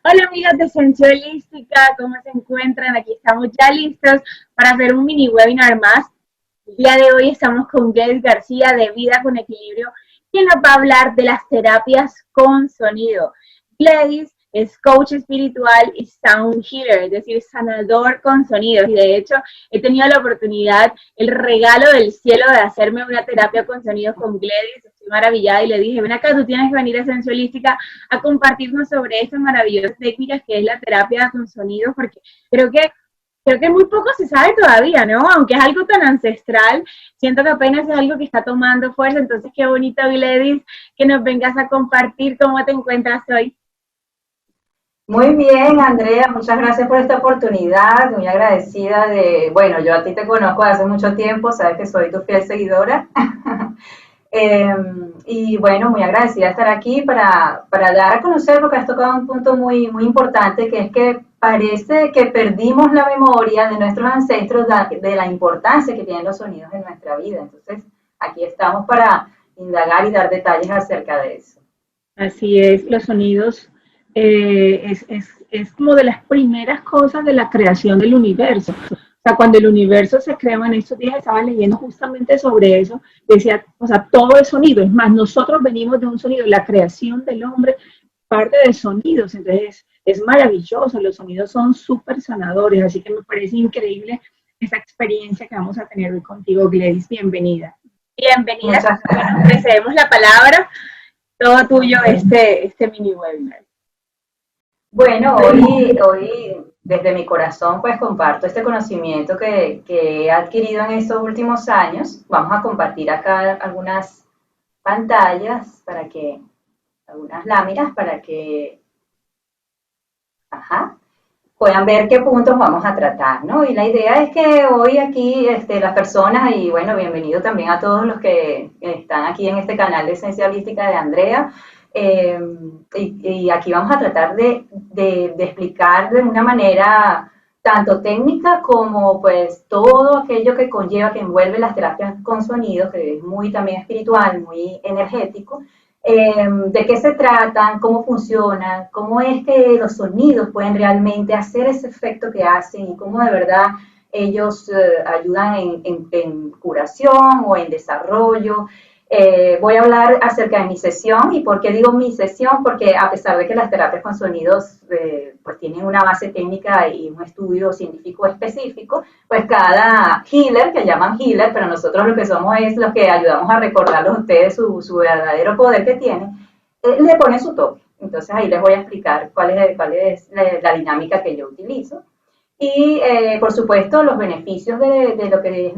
Hola amigas de Sensualística, ¿cómo se encuentran? Aquí estamos ya listos para hacer un mini webinar más. El día de hoy estamos con Gladys García de Vida con Equilibrio, quien nos va a hablar de las terapias con sonido. Gladys es coach espiritual y sound healer, es decir, sanador con sonidos. Y de hecho, he tenido la oportunidad, el regalo del cielo de hacerme una terapia con sonidos con Gladys. Estoy maravillada y le dije, ven acá, tú tienes que venir a Sensualística a compartirnos sobre estas maravillosas técnicas que es la terapia con sonidos, porque creo que creo que muy poco se sabe todavía, ¿no? Aunque es algo tan ancestral, siento que apenas es algo que está tomando fuerza. Entonces, qué bonito, Gladys, que nos vengas a compartir cómo te encuentras hoy. Muy bien, Andrea, muchas gracias por esta oportunidad, muy agradecida bueno, yo a ti te conozco hace mucho tiempo, sabes que soy tu fiel seguidora. Y bueno, muy agradecida de estar aquí para dar a conocer, porque has tocado un punto muy importante, que es que parece que perdimos la memoria de nuestros ancestros de la importancia que tienen los sonidos en nuestra vida. Entonces, aquí estamos para indagar y dar detalles acerca de eso. Así es, los sonidos es como de las primeras cosas de la creación del universo. O sea, cuando el universo se creó, en estos días estaba leyendo justamente sobre eso, decía, o sea, todo es sonido. Es más, nosotros venimos de un sonido, la creación del hombre parte de sonidos. Entonces, es maravilloso, los sonidos son súper sanadores, así que me parece increíble esa experiencia que vamos a tener hoy contigo, Gladys. Bienvenida. Bienvenida. Muchas Bueno, te cedemos la palabra, todo tuyo este mini webinar. Bueno, hoy desde mi corazón pues comparto este conocimiento que he adquirido en estos últimos años. Vamos a compartir acá algunas pantallas algunas láminas para que, ajá, puedan ver qué puntos vamos a tratar, ¿no? Y la idea es que hoy aquí las personas, y bueno, bienvenido también a todos los que están aquí en este canal de Esencialística de Andrea, eh, y aquí vamos a tratar de explicar de una manera tanto técnica como pues todo aquello que conlleva, que envuelve las terapias con sonidos, que es muy también espiritual, muy energético, de qué se tratan, cómo funcionan, cómo es que los sonidos pueden realmente hacer ese efecto que hacen y cómo de verdad ellos ayudan en curación o en desarrollo. Voy a hablar acerca de mi sesión. ¿Y por qué digo mi sesión? Porque a pesar de que las terapias con sonidos pues tienen una base técnica y un estudio científico específico, pues cada healer, que llaman healer, pero nosotros lo que somos es los que ayudamos a recordarlos a ustedes su verdadero poder que tienen, le pone su toque. Entonces ahí les voy a explicar cuál es la dinámica que yo utilizo. Y por supuesto los beneficios de lo que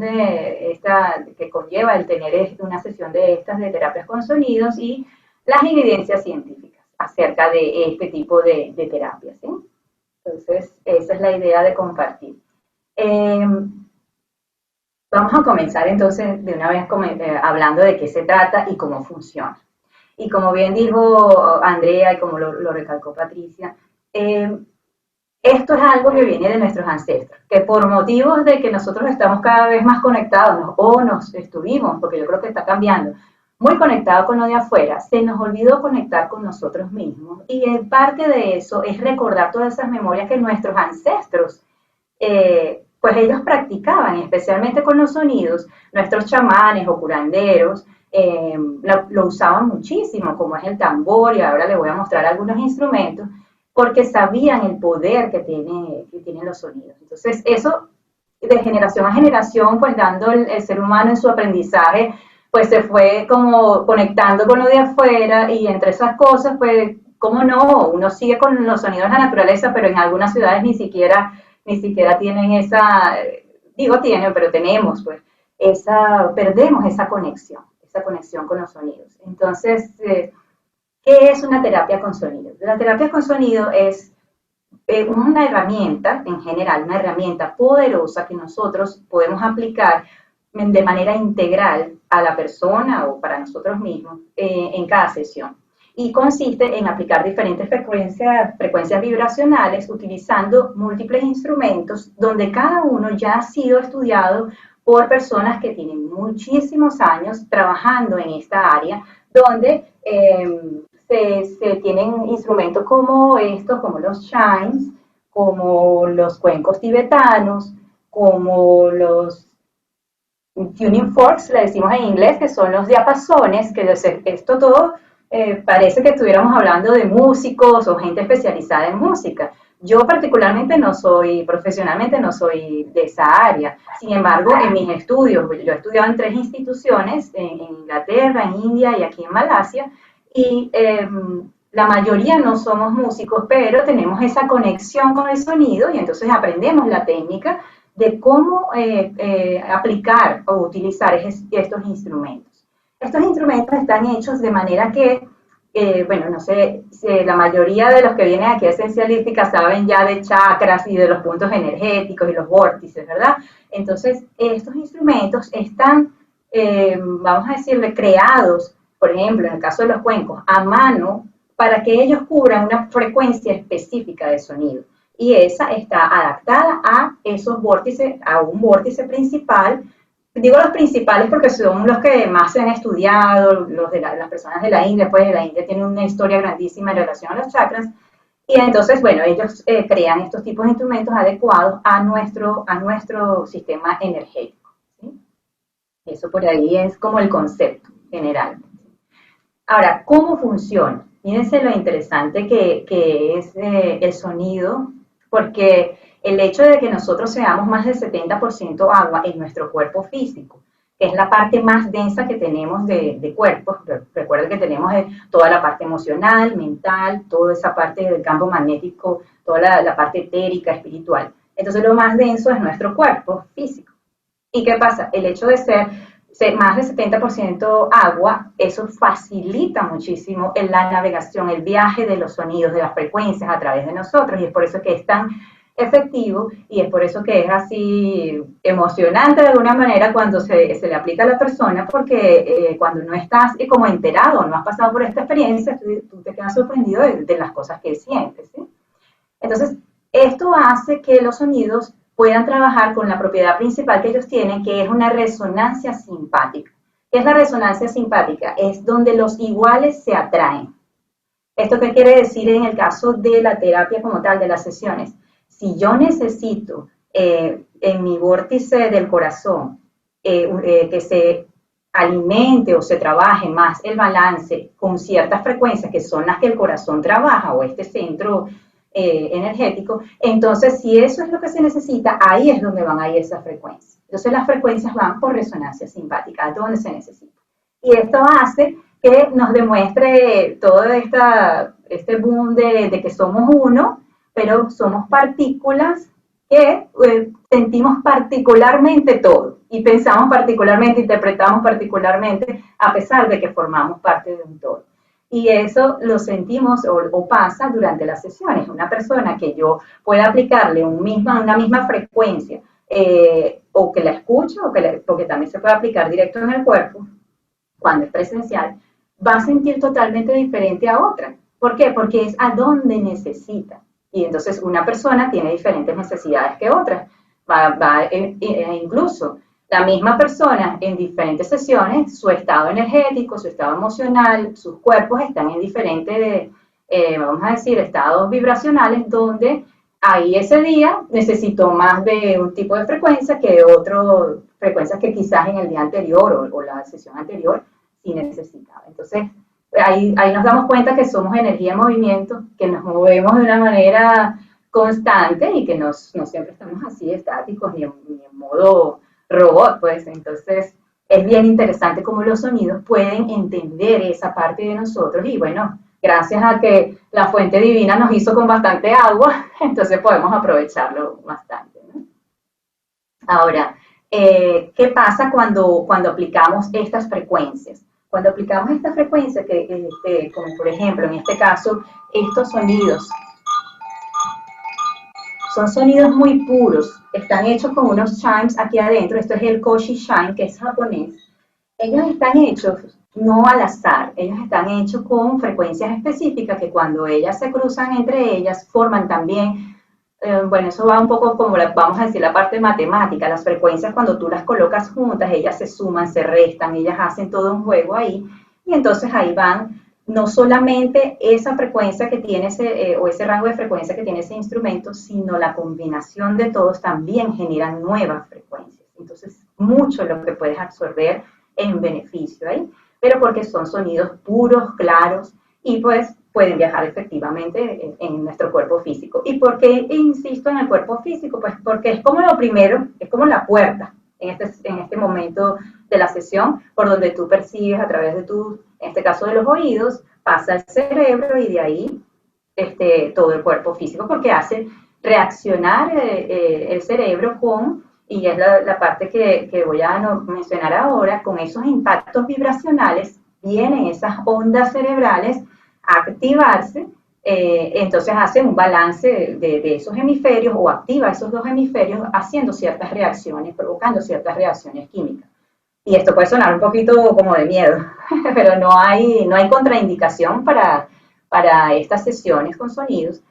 es que conlleva el tener una sesión de estas de terapias con sonidos y las evidencias científicas acerca de este tipo de terapias, ¿sí? Entonces esa es la idea de compartir. Eh, Vamos a comenzar entonces de una vez hablando de qué se trata y cómo funciona. Y como bien dijo Andrea y como lo recalcó Patricia, eh, esto es algo que viene de nuestros ancestros, que por motivos de que nosotros estamos cada vez más conectados, o nos estuvimos, porque yo creo que está cambiando, muy conectados con lo de afuera, se nos olvidó conectar con nosotros mismos. Y en parte de eso es recordar todas esas memorias que nuestros ancestros, pues ellos practicaban, especialmente con los sonidos, nuestros chamanes o curanderos, lo usaban muchísimo, como es el tambor, y ahora les voy a mostrar algunos instrumentos, porque sabían el poder que tienen los sonidos. Entonces, eso de generación a generación, pues dando el ser humano en su aprendizaje, pues se fue como conectando con lo de afuera y entre esas cosas, pues, ¿cómo no? Uno sigue con los sonidos de la naturaleza, pero en algunas ciudades ni siquiera tienen digo tienen, pero tenemos, pues, perdemos esa conexión con los sonidos. Entonces, ¿qué es una terapia con sonido? La terapia con sonido es una herramienta, en general, una herramienta poderosa que nosotros podemos aplicar de manera integral a la persona o para nosotros mismos en cada sesión. Y consiste en aplicar diferentes frecuencias vibracionales utilizando múltiples instrumentos donde cada uno ya ha sido estudiado por personas que tienen muchísimos años trabajando en esta área, donde se tienen instrumentos como estos, como los chimes, como los cuencos tibetanos, como los tuning forks, le decimos en inglés, que son los diapasones, que esto todo parece que estuviéramos hablando de músicos o gente especializada en música. Yo particularmente no soy, profesionalmente no soy de esa área. Sin embargo, en mis estudios, yo he estudiado en 3 instituciones, en Inglaterra, en India y aquí en Malasia, y la mayoría no somos músicos, pero tenemos esa conexión con el sonido y entonces aprendemos la técnica de cómo aplicar o utilizar estos instrumentos. Estos instrumentos están hechos de manera que, bueno, no sé, la mayoría de los que vienen aquí a Esencialística saben ya de chakras y de los puntos energéticos y los vórtices, ¿verdad? Entonces, estos instrumentos están, vamos a decirle, creados, por ejemplo, en el caso de los cuencos, a mano, para que ellos cubran una frecuencia específica de sonido. Y esa está adaptada a esos vórtices, a un vórtice principal. Digo los principales porque son los que más se han estudiado, los de las personas de la India, pues de la India tiene una historia grandísima en relación a los chakras. Y entonces, bueno, ellos crean estos tipos de instrumentos adecuados a nuestro sistema energético, ¿sí? Eso por ahí es como el concepto general. Ahora, ¿cómo funciona? Fíjense lo interesante que es el sonido, porque el hecho de que nosotros seamos más del 70% agua en nuestro cuerpo físico, que es la parte más densa que tenemos de cuerpo, recuerden que tenemos toda la parte emocional, mental, toda esa parte del campo magnético, toda la parte etérica, espiritual. Entonces lo más denso es nuestro cuerpo físico. ¿Y qué pasa? El hecho de ser más del 70% agua, eso facilita muchísimo la navegación, el viaje de los sonidos, de las frecuencias a través de nosotros, y es por eso que es tan efectivo y es por eso que es así emocionante de alguna manera cuando se le aplica a la persona, porque cuando no estás como enterado, no has pasado por esta experiencia, tú te quedas sorprendido de las cosas que sientes, ¿sí? Entonces, esto hace que los sonidos puedan trabajar con la propiedad principal que ellos tienen, que es una resonancia simpática. ¿Qué es la resonancia simpática? Es donde los iguales se atraen. ¿Esto qué quiere decir en el caso de la terapia como tal, de las sesiones? Si yo necesito en mi vórtice del corazón que se alimente o se trabaje más el balance con ciertas frecuencias que son las que el corazón trabaja o este centro energético, entonces si eso es lo que se necesita, ahí es donde van a ir esas frecuencias. Entonces las frecuencias van por resonancia simpática, donde se necesita. Y esto hace que nos demuestre todo este boom de que somos uno, pero somos partículas que sentimos particularmente todo y pensamos particularmente, interpretamos particularmente, a pesar de que formamos parte de un todo. Y eso lo sentimos o pasa durante las sesiones. Una persona que yo pueda aplicarle una misma frecuencia, o que la escuche, porque también se puede aplicar directo en el cuerpo, cuando es presencial, va a sentir totalmente diferente a otra. ¿Por qué? Porque es a donde necesita. Y entonces una persona tiene diferentes necesidades que otras. Incluso la misma persona en diferentes sesiones, su estado energético, su estado emocional, sus cuerpos están en diferentes, vamos a decir, estados vibracionales donde ahí ese día necesitó más de un tipo de frecuencia que otro, frecuencias que quizás en el día anterior o la sesión anterior sí necesitaba. Entonces, ahí nos damos cuenta que somos energía en movimiento, que nos movemos de una manera constante y que no siempre estamos así estáticos ni en modo robot, pues. Entonces es bien interesante cómo los sonidos pueden entender esa parte de nosotros y bueno, gracias a que la fuente divina nos hizo con bastante agua, entonces podemos aprovecharlo bastante, ¿no? Ahora, ¿qué pasa cuando aplicamos estas frecuencias? Cuando aplicamos esta frecuencia, como por ejemplo en este caso, estos sonidos, son sonidos muy puros, están hechos con unos chimes aquí adentro, esto es el Koshi Chime, que es japonés. Ellos están hechos no al azar, ellos están hechos con frecuencias específicas que cuando ellas se cruzan entre ellas forman también, bueno, eso va un poco como, vamos a decir, la parte matemática, las frecuencias cuando tú las colocas juntas, ellas se suman, se restan, ellas hacen todo un juego ahí, y entonces ahí van no solamente esa frecuencia que tiene o ese rango de frecuencia que tiene ese instrumento, sino la combinación de todos también genera nuevas frecuencias. Entonces, mucho lo que puedes absorber en beneficio ahí, pero porque son sonidos puros, claros, y pues pueden viajar efectivamente en nuestro cuerpo físico. ¿Y por qué insisto en el cuerpo físico? Pues porque es como lo primero, es como la puerta en este momento de la sesión, por donde tú percibes a través de tu, en este caso de los oídos, pasa el cerebro y de ahí todo el cuerpo físico, porque hace reaccionar el cerebro con, y es la parte que voy a mencionar ahora, con esos impactos vibracionales, vienen esas ondas cerebrales a activarse, entonces hace un balance de esos hemisferios o activa esos dos hemisferios haciendo ciertas reacciones, provocando ciertas reacciones químicas. Y esto puede sonar un poquito como de miedo, pero no hay contraindicación para estas sesiones con sonidos,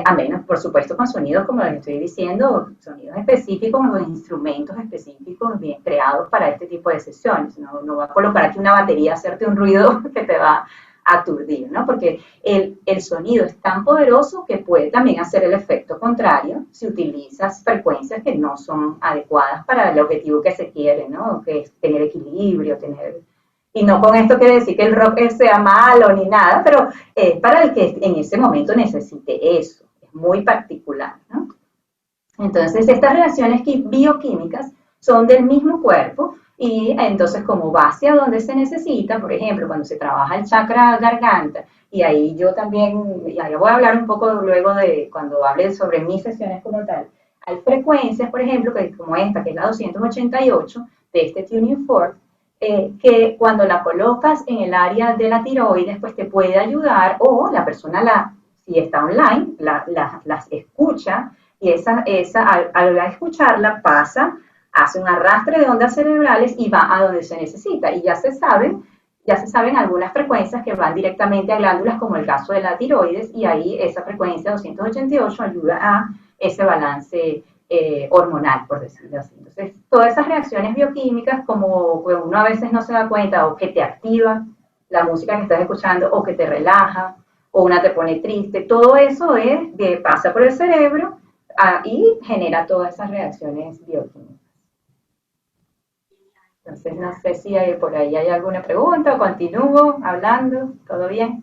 a menos, por supuesto, con sonidos, como les estoy diciendo, sonidos específicos o instrumentos específicos bien creados para este tipo de sesiones. No va a colocar aquí una batería, hacerte un ruido que te va a aturdir, ¿no? Porque el sonido es tan poderoso que puede también hacer el efecto contrario si utilizas frecuencias que no son adecuadas para el objetivo que se quiere, ¿no? Que es tener equilibrio, tener... Y no con esto quiere decir que el rock sea malo ni nada, pero es para el que en ese momento necesite eso. Es muy particular, ¿no? Entonces, estas reacciones bioquímicas son del mismo cuerpo y entonces como base a donde se necesita, por ejemplo, cuando se trabaja el chakra garganta, y ahí yo también, y ahí voy a hablar un poco luego de cuando hable sobre mis sesiones como tal, hay frecuencias, por ejemplo, que como esta, que es la 288 de este tuning fork, que cuando la colocas en el área de la tiroides, pues te puede ayudar, o la persona, si está online, las escucha, y al escucharla pasa, hace un arrastre de ondas cerebrales y va a donde se necesita. Y ya se saben algunas frecuencias que van directamente a glándulas, como el caso de la tiroides, y ahí esa frecuencia 288 ayuda a ese balance hormonal, por decirlo así. Entonces, todas esas reacciones bioquímicas, como pues, uno a veces no se da cuenta, o que te activa la música que estás escuchando, o que te relaja, o una te pone triste, todo eso pasa por el cerebro y genera todas esas reacciones bioquímicas. Entonces, no sé si por ahí hay alguna pregunta o continúo hablando, ¿todo bien?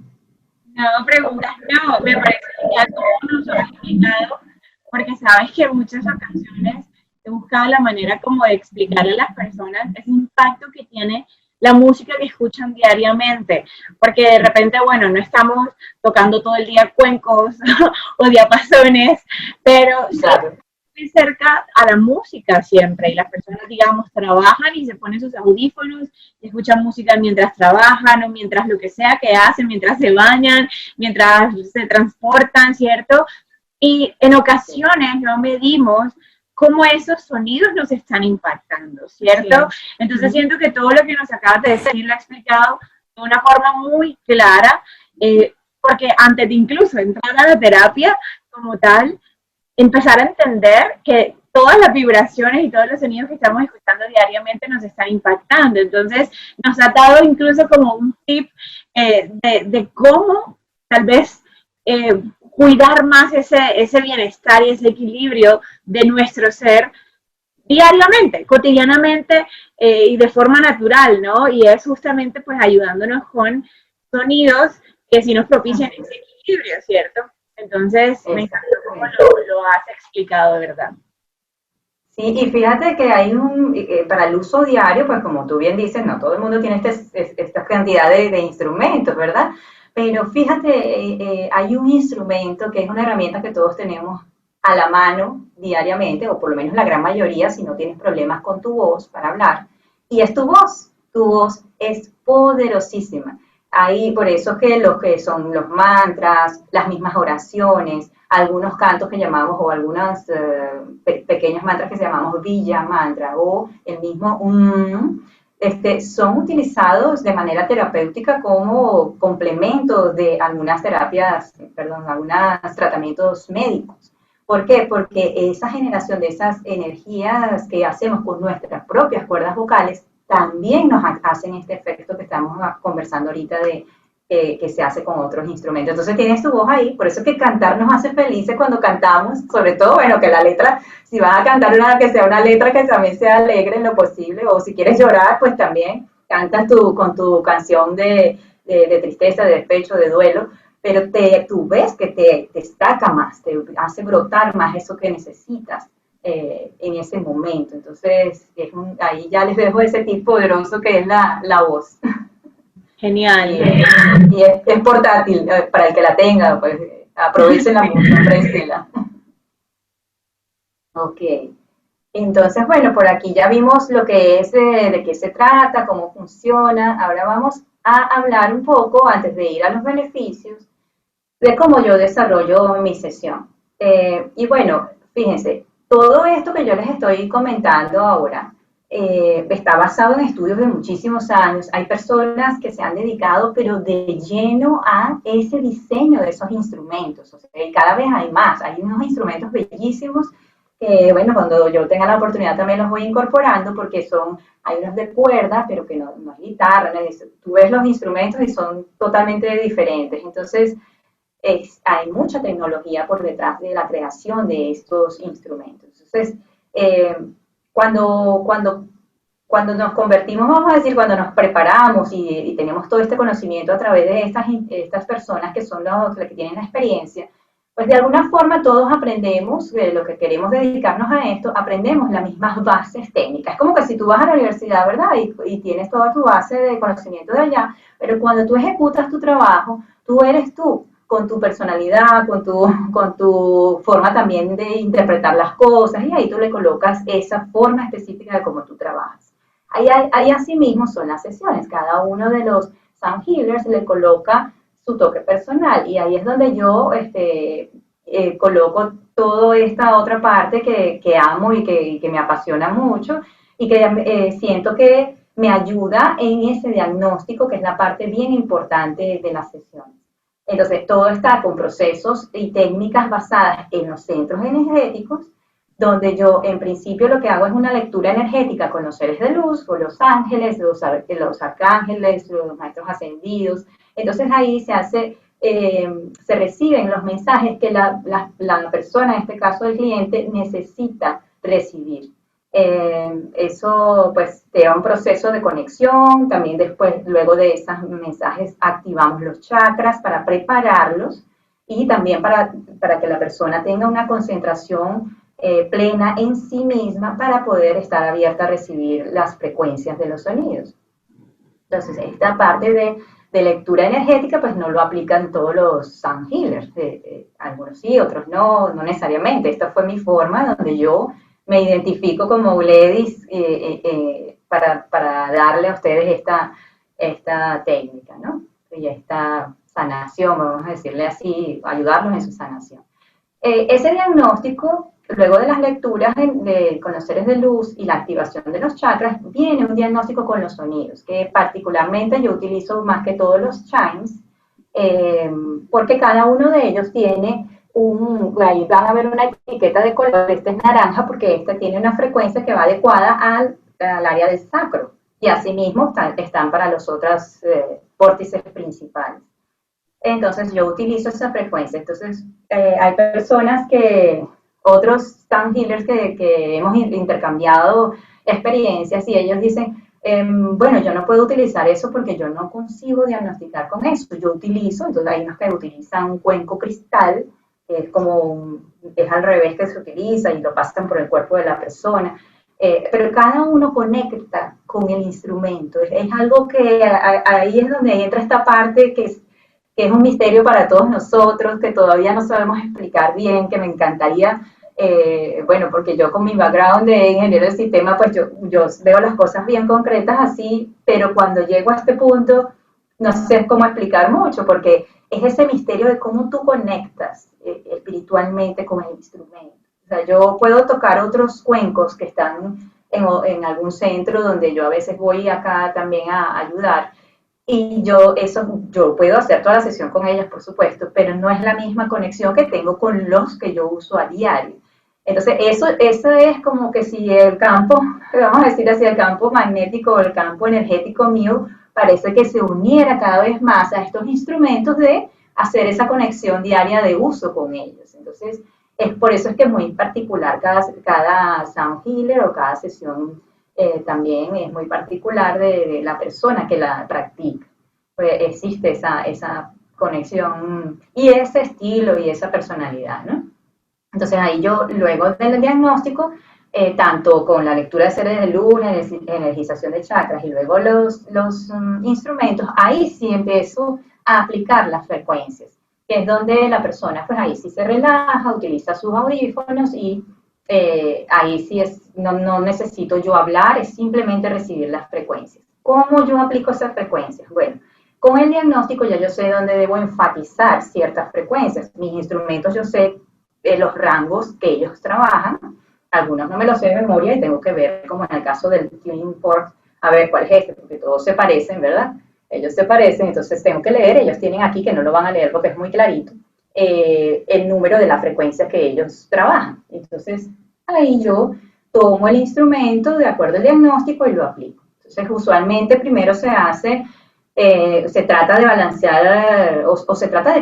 No, preguntas, no, me parece que ya todo nos lo has explicado, porque sabes que en muchas ocasiones he buscado la manera como de explicarle a las personas ese impacto que tiene la música que escuchan diariamente, porque de repente, bueno, no estamos tocando todo el día cuencos o diapasones, pero sí Claro. muy cerca a la música siempre, y las personas, digamos, trabajan y se ponen sus audífonos y escuchan música mientras trabajan o mientras lo que sea que hacen, mientras se bañan, mientras se transportan, ¿cierto? Y en ocasiones no medimos cómo esos sonidos nos están impactando, ¿cierto? Sí. Entonces siento que todo lo que nos acabas de decir lo ha explicado de una forma muy clara, porque antes de incluso entrar a la terapia como tal, empezar a entender que todas las vibraciones y todos los sonidos que estamos escuchando diariamente nos están impactando. Entonces, nos ha dado incluso como un tip de cómo tal vez cuidar más ese bienestar y ese equilibrio de nuestro ser diariamente, cotidianamente y de forma natural, ¿no? Y es justamente pues ayudándonos con sonidos que sí nos propician ese equilibrio, ¿cierto? Entonces, me encantó cómo lo has explicado, ¿verdad? Sí, y fíjate que para el uso diario, pues como tú bien dices, no todo el mundo tiene esta cantidad de instrumentos, ¿verdad? Pero fíjate, hay un instrumento que es una herramienta que todos tenemos a la mano diariamente, o por lo menos la gran mayoría, si no tienes problemas con tu voz para hablar, y es tu voz. Tu voz es poderosísima. Ahí, por eso que lo que son los mantras, las mismas oraciones, algunos cantos que llamamos, o algunos pequeños mantras que llamamos Villa Mantra, o el mismo son utilizados de manera terapéutica como complemento de algunas terapias, perdón, algunos tratamientos médicos. ¿Por qué? Porque esa generación de esas energías que hacemos con nuestras propias cuerdas vocales también nos hacen este efecto que estamos conversando ahorita que se hace con otros instrumentos. Entonces tienes tu voz ahí, por eso es que cantar nos hace felices cuando cantamos, sobre todo, bueno, que la letra, si vas a cantar una que sea una letra que también sea alegre en lo posible, o si quieres llorar, pues también cantas con tu canción de tristeza, de despecho, de duelo, pero tú ves que te destaca más, te hace brotar más eso que necesitas en ese momento. Entonces, ahí ya les dejo ese tip poderoso que es la voz. Genial. Es portátil, para el que la tenga, pues aprovechenla mucho, aprécienla. Ok. Entonces, bueno, por aquí ya vimos lo que es, de qué se trata, cómo funciona. Ahora vamos a hablar un poco, antes de ir a los beneficios, de cómo yo desarrollo mi sesión. Y bueno, fíjense, todo esto que yo les estoy comentando ahora está basado en estudios de muchísimos años. Hay personas que se han dedicado, pero de lleno a ese diseño de esos instrumentos. O sea, y cada vez hay más. Hay unos instrumentos bellísimos que, bueno, cuando yo tenga la oportunidad también los voy incorporando porque hay unos de cuerda, pero que no es guitarra. ¿No? Tú ves los instrumentos y son totalmente diferentes. Entonces, hay mucha tecnología por detrás de la creación de estos instrumentos. Entonces, eh, cuando nos convertimos, vamos a decir, cuando nos preparamos y tenemos todo este conocimiento a través de estas personas que son los que tienen la experiencia, pues de alguna forma todos aprendemos, lo que queremos dedicarnos a esto, aprendemos las mismas bases técnicas. Es como que si tú vas a la universidad, ¿verdad? Y tienes toda tu base de conocimiento de allá, pero cuando tú ejecutas tu trabajo, tú eres tú, con tu personalidad, con tu forma también de interpretar las cosas, y ahí tú le colocas esa forma específica de cómo tú trabajas. Ahí asimismo son las sesiones, cada uno de los sound healers le coloca su toque personal, y ahí es donde yo coloco toda esta otra parte que amo y que me apasiona mucho, y que siento que me ayuda en ese diagnóstico, que es la parte bien importante de las sesiones. Entonces, todo está con procesos y técnicas basadas en los centros energéticos, donde yo en principio lo que hago es una lectura energética con los seres de luz, con los ángeles, los arcángeles, los maestros ascendidos. Entonces ahí se reciben los mensajes que la persona, en este caso el cliente, necesita recibir. Eso pues lleva un proceso de conexión, también después, luego de esos mensajes, activamos los chakras para prepararlos y también para que la persona tenga una concentración plena en sí misma para poder estar abierta a recibir las frecuencias de los sonidos. Entonces, esta parte de lectura energética, pues no lo aplican todos los sound healers. Algunos sí, otros no necesariamente. Esta fue mi forma donde yo me identifico como Gladys para darle a ustedes esta técnica, ¿no? Y esta sanación, vamos a decirle así, ayudarlos en su sanación. Ese diagnóstico, luego de las lecturas con los seres de luz y la activación de los chakras, viene un diagnóstico con los sonidos, que particularmente yo utilizo más que todos los chimes, porque cada uno de ellos tiene ahí van a ver una etiqueta de color. Este es naranja porque este tiene una frecuencia que va adecuada al área del sacro, y asimismo están para los otros vórtices principales. Entonces yo utilizo esa frecuencia. Entonces hay personas otros sound healers que hemos intercambiado experiencias, y ellos dicen, bueno, yo no puedo utilizar eso porque yo no consigo diagnosticar con eso. Yo utilizo, entonces hay unos que utilizan un cuenco cristal, que es al revés que se utiliza, y lo pasan por el cuerpo de la persona. Pero cada uno conecta con el instrumento. Es algo que ahí es donde entra esta parte que es un misterio para todos nosotros, que todavía no sabemos explicar bien, que me encantaría, bueno, porque yo con mi background de ingeniero de sistema, pues yo veo las cosas bien concretas así, pero cuando llego a este punto, no sé cómo explicar mucho, porque es ese misterio de cómo tú conectas espiritualmente con el instrumento. O sea, yo puedo tocar otros cuencos que están en algún centro donde yo a veces voy acá también a ayudar, y yo puedo hacer toda la sesión con ellas, por supuesto, pero no es la misma conexión que tengo con los que yo uso a diario. Entonces, eso es como que si el campo, vamos a decir así, el campo magnético o el campo energético mío parece que se uniera cada vez más a estos instrumentos de hacer esa conexión diaria de uso con ellos. Entonces, por eso es que es muy particular cada sound healer o cada sesión también es muy particular de la persona que la practica. Pues existe esa conexión y ese estilo y esa personalidad, ¿no? Entonces ahí yo, luego del diagnóstico, tanto con la lectura de seres de luz, energización de chakras y luego los instrumentos, ahí sí empiezo a aplicar las frecuencias, que es donde la persona, pues ahí sí se relaja, utiliza sus audífonos y ahí sí no necesito yo hablar, es simplemente recibir las frecuencias. ¿Cómo yo aplico esas frecuencias? Bueno, con el diagnóstico ya yo sé dónde debo enfatizar ciertas frecuencias. Mis instrumentos yo sé los rangos que ellos trabajan. Algunos no me los sé de memoria y tengo que ver, como en el caso del tuning fork, a ver cuál es este, porque todos se parecen, ¿verdad? Ellos se parecen, entonces tengo que leer, ellos tienen aquí, que no lo van a leer porque es muy clarito, el número de la frecuencia que ellos trabajan. Entonces, ahí yo tomo el instrumento de acuerdo al diagnóstico y lo aplico. Entonces, usualmente primero se trata de balancear o se trata de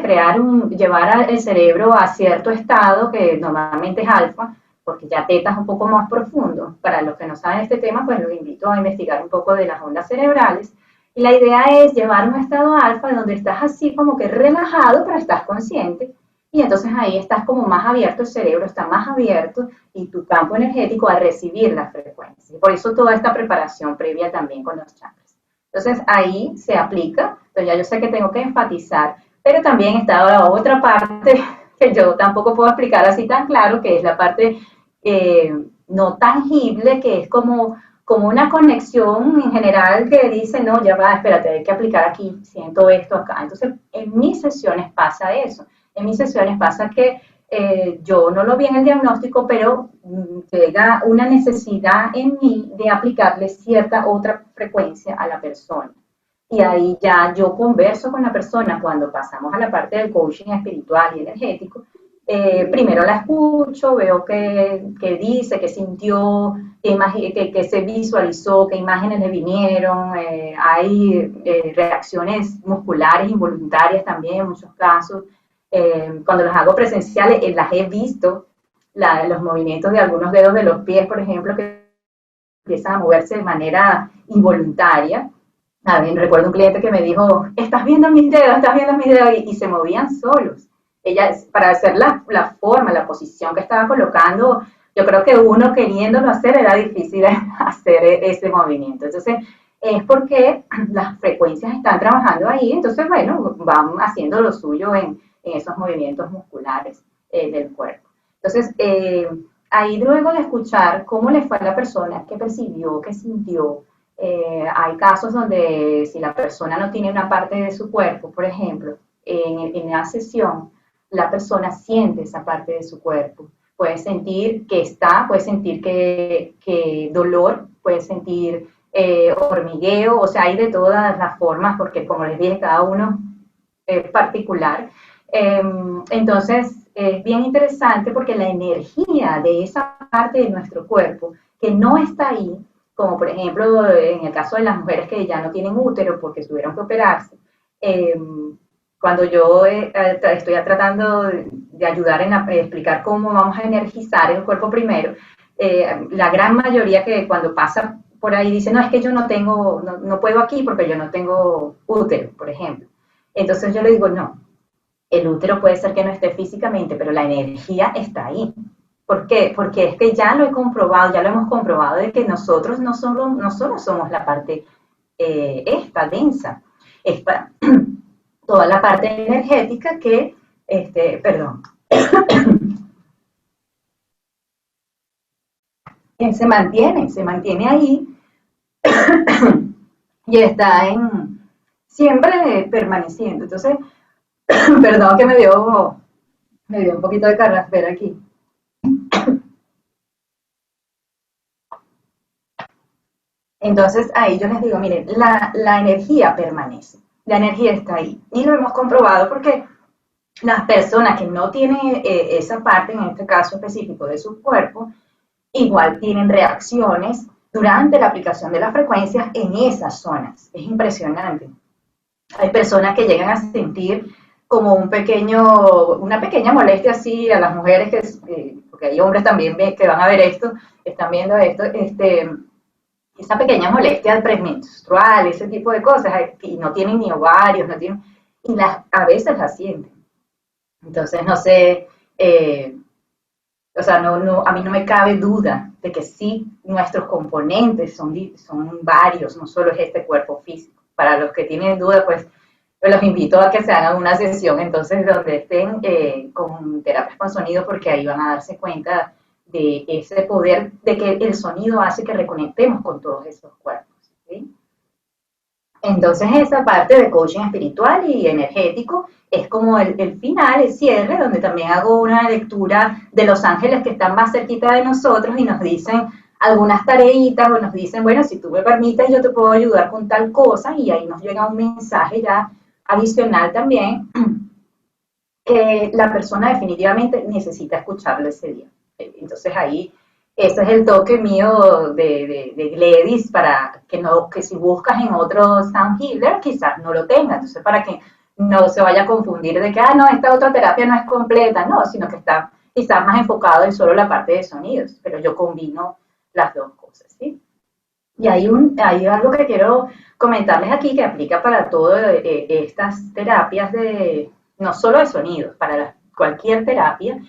llevar el cerebro a cierto estado que normalmente es alfa, porque ya teta es un poco más profundo. Para los que no saben este tema, pues los invito a investigar un poco de las ondas cerebrales. Y la idea es llevar un estado alfa donde estás así como que relajado, pero estás consciente. Y entonces ahí estás como más abierto, el cerebro está más abierto y tu campo energético a recibir la frecuencia. Y por eso toda esta preparación previa también con los chakras. Entonces ahí se aplica, entonces ya yo sé que tengo que enfatizar, pero también está la otra parte que yo tampoco puedo explicar así tan claro, que es la parte no tangible, que es como una conexión en general que dice, no, ya va, espérate, hay que aplicar aquí, siento esto acá. Entonces, en mis sesiones pasa eso. En mis sesiones pasa que yo no lo vi en el diagnóstico, pero llega una necesidad en mí de aplicarle cierta otra frecuencia a la persona. Y ahí ya yo converso con la persona cuando pasamos a la parte del coaching espiritual y energético. Primero la escucho, veo qué dice, qué sintió, qué se visualizó, qué imágenes le vinieron. Hay reacciones musculares involuntarias también en muchos casos. Cuando las hago presenciales, las he visto, los movimientos de algunos dedos de los pies, por ejemplo, que empiezan a moverse de manera involuntaria. A ver, recuerdo un cliente que me dijo, estás viendo mis dedos, y se movían solos. Ella, para hacer la forma, la posición que estaba colocando, yo creo que uno queriéndolo hacer era difícil hacer ese movimiento. Entonces, es porque las frecuencias están trabajando ahí, entonces, bueno, van haciendo lo suyo en esos movimientos musculares del cuerpo. Entonces, ahí luego de escuchar cómo le fue a la persona, qué percibió, qué sintió, hay casos donde si la persona no tiene una parte de su cuerpo, por ejemplo, en la sesión, la persona siente esa parte de su cuerpo. Puede sentir que puede sentir que dolor, puede sentir hormigueo, o sea, hay de todas las formas, porque como les dije, cada uno es particular. Entonces, es bien interesante porque la energía de esa parte de nuestro cuerpo que no está ahí, como por ejemplo en el caso de las mujeres que ya no tienen útero porque tuvieron que operarse, cuando yo estoy tratando de ayudar en explicar cómo vamos a energizar el cuerpo primero, la gran mayoría que cuando pasa por ahí dice, no, es que yo no puedo aquí porque yo no tengo útero, por ejemplo. Entonces yo le digo, no, el útero puede ser que no esté físicamente, pero la energía está ahí. ¿Por qué? Porque es que ya lo hemos comprobado de que nosotros no solo somos la parte esta densa, es toda la parte energética que, se mantiene ahí y está siempre permaneciendo. Entonces, perdón que me dio un poquito de carraspera aquí. Entonces ahí yo les digo, miren, la energía permanece, la energía está ahí. Y lo hemos comprobado porque las personas que no tienen esa parte, en este caso específico de su cuerpo, igual tienen reacciones durante la aplicación de las frecuencias en esas zonas. Es impresionante. Hay personas que llegan a sentir como una pequeña molestia así a las mujeres, porque hay hombres también que van a ver esto, están viendo esto, esa pequeña molestia premenstrual, ese tipo de cosas, y no tienen ni ovarios, no tienen, y a veces las sienten. Entonces, no sé, o sea, a mí no me cabe duda de que sí, nuestros componentes son varios, no solo es este cuerpo físico. Para los que tienen duda, pues los invito a que se hagan una sesión entonces donde estén con terapias con sonido, porque ahí van a darse cuenta de ese poder de que el sonido hace que reconectemos con todos esos cuerpos. ¿Sí? Entonces esa parte de coaching espiritual y energético es como el final, el cierre, donde también hago una lectura de los ángeles que están más cerquita de nosotros y nos dicen algunas tareitas o nos dicen, bueno, si tú me permites yo te puedo ayudar con tal cosa, y ahí nos llega un mensaje ya adicional también que la persona definitivamente necesita escucharlo ese día. Entonces ahí, ese es el toque mío de Gladys, para que si buscas en otro sound healer, quizás no lo tenga. Entonces, para que no se vaya a confundir de que, no, esta otra terapia no es completa, no, sino que está quizás más enfocado en solo la parte de sonidos, pero yo combino las dos cosas, ¿sí? Y hay algo que quiero comentarles aquí que aplica para todas estas terapias no solo de sonidos, para cualquier terapia.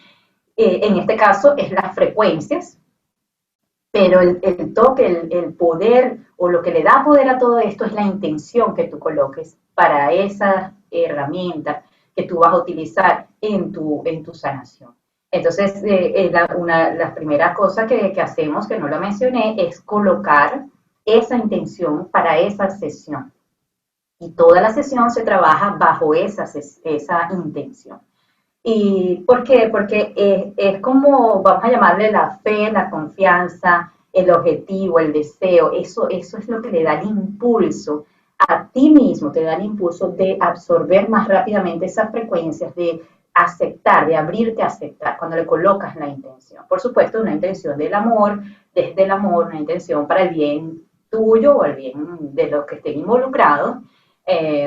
En este caso es las frecuencias, pero el toque, el poder, o lo que le da poder a todo esto, es la intención que tú coloques para esa herramienta que tú vas a utilizar en tu sanación. Entonces, las primeras cosas que hacemos, que no lo mencioné, es colocar esa intención para esa sesión. Y toda la sesión se trabaja bajo esa intención. ¿Y por qué? Porque es como, vamos a llamarle la fe, la confianza, el objetivo, el deseo. Eso es lo que le da el impulso a ti mismo, te da el impulso de absorber más rápidamente esas frecuencias, de aceptar, de abrirte a aceptar cuando le colocas la intención. Por supuesto, una intención del amor, desde el amor, una intención para el bien tuyo o el bien de los que estén involucrados,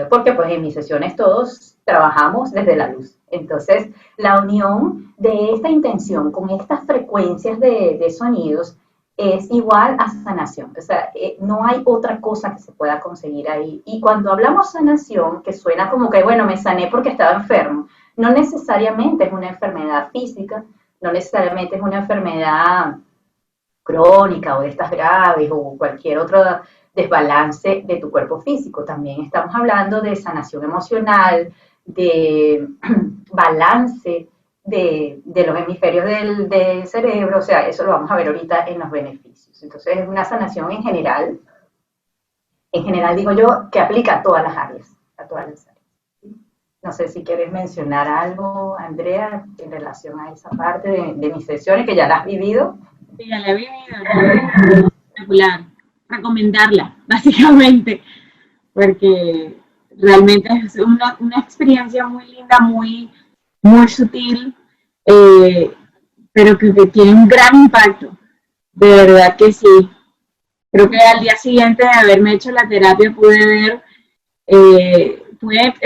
porque pues en mis sesiones todos trabajamos desde la luz. Entonces, la unión de esta intención con estas frecuencias de sonidos es igual a sanación. O sea, no hay otra cosa que se pueda conseguir ahí. Y cuando hablamos sanación, que suena como que, bueno, me sané porque estaba enfermo, no necesariamente es una enfermedad física, no necesariamente es una enfermedad crónica o de estas graves o cualquier otro desbalance de tu cuerpo físico. También estamos hablando de sanación emocional, de balance de los hemisferios del cerebro, o sea, eso lo vamos a ver ahorita en los beneficios. Entonces es una sanación en general digo yo, que aplica a todas las áreas, a todas las áreas. No sé si quieres mencionar algo, Andrea, en relación a esa parte de mis sesiones, que ya la has vivido. Sí, ya la he vivido, espectacular. Recomendarla, básicamente, porque realmente es una experiencia muy linda, muy sutil, eh, pero que tiene un gran impacto. De verdad que sí. Creo que al día siguiente de haberme hecho la terapia pude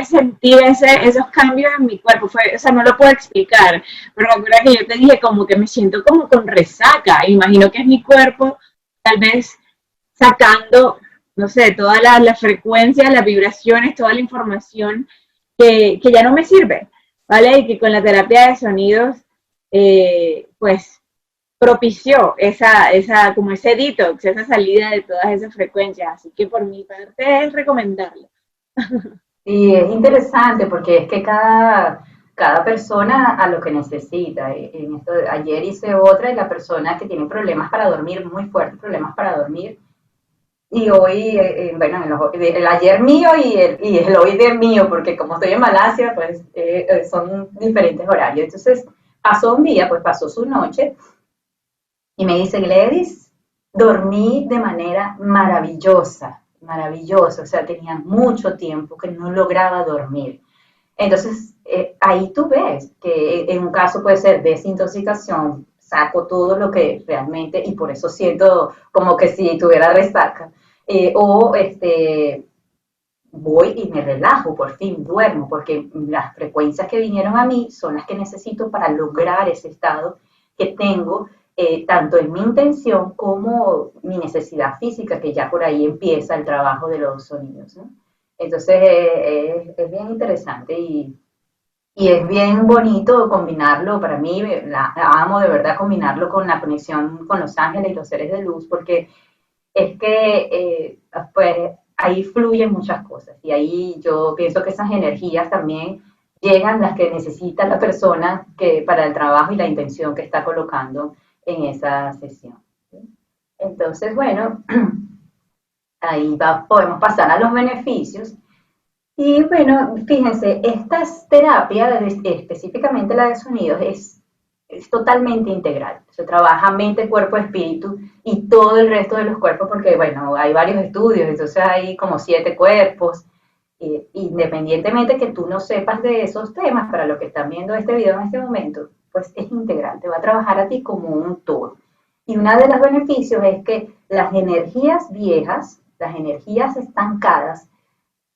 sentir esos cambios en mi cuerpo. O sea, no lo puedo explicar, pero me acuerdo que yo te dije como que me siento como con resaca. Imagino que es mi cuerpo tal vez sacando, no sé, todas las frecuencias, las vibraciones, toda la información que ya no me sirve, ¿vale? Y que con la terapia de sonidos, pues propició como ese detox, esa salida de todas esas frecuencias. Así que por mi parte es recomendarlo. Y es interesante porque es que cada persona a lo que necesita. Ayer hice otra y la persona que tiene problemas para dormir, muy fuertes problemas para dormir, y hoy, bueno, el ayer mío y el hoy de mío, porque como estoy en Malasia, pues son diferentes horarios. Entonces pasó un día, pues pasó su noche, y me dice, Gladys, dormí de manera maravillosa, maravillosa, o sea, tenía mucho tiempo que no lograba dormir. Entonces, ahí tú ves que en un caso puede ser desintoxicación, saco todo lo que realmente, y por eso siento como que si tuviera resaca. O voy y me relajo, por fin duermo, porque las frecuencias que vinieron a mí son las que necesito para lograr ese estado que tengo, tanto en mi intención como mi necesidad física, que ya por ahí empieza el trabajo de los sonidos, ¿no? Entonces es bien interesante y es bien bonito combinarlo, para mí, amo de verdad combinarlo con la conexión con los ángeles y los seres de luz, porque es que pues ahí fluyen muchas cosas y ahí yo pienso que esas energías también llegan las que necesita la persona que, para el trabajo y la intención que está colocando en esa sesión. Entonces, bueno, ahí va, podemos pasar a los beneficios. Y bueno, fíjense, esta terapia, específicamente la de sonidos, es totalmente integral. Se trabaja mente, cuerpo, espíritu y todo el resto de los cuerpos, porque bueno, hay varios estudios, entonces hay como 7 cuerpos. Independientemente que tú no sepas de esos temas, para los que están viendo este video en este momento, pues es integral, te va a trabajar a ti como un todo. Y uno de los beneficios es que las energías viejas, las energías estancadas,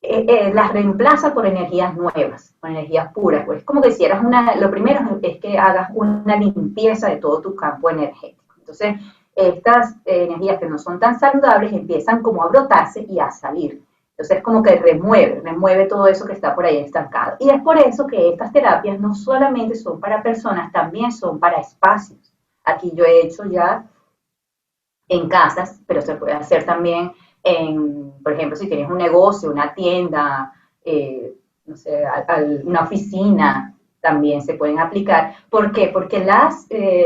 las reemplaza por energías nuevas, por energías puras. Pues como que hicieras lo primero es que hagas una limpieza de todo tu campo energético. Entonces, estas energías que no son tan saludables empiezan como a brotarse y a salir. Entonces, como que remueve todo eso que está por ahí estancado. Y es por eso que estas terapias no solamente son para personas, también son para espacios. Aquí yo he hecho ya en casas, pero se puede hacer también por ejemplo, si tienes un negocio, una tienda, no sé, una oficina, también se pueden aplicar. ¿Por qué? Porque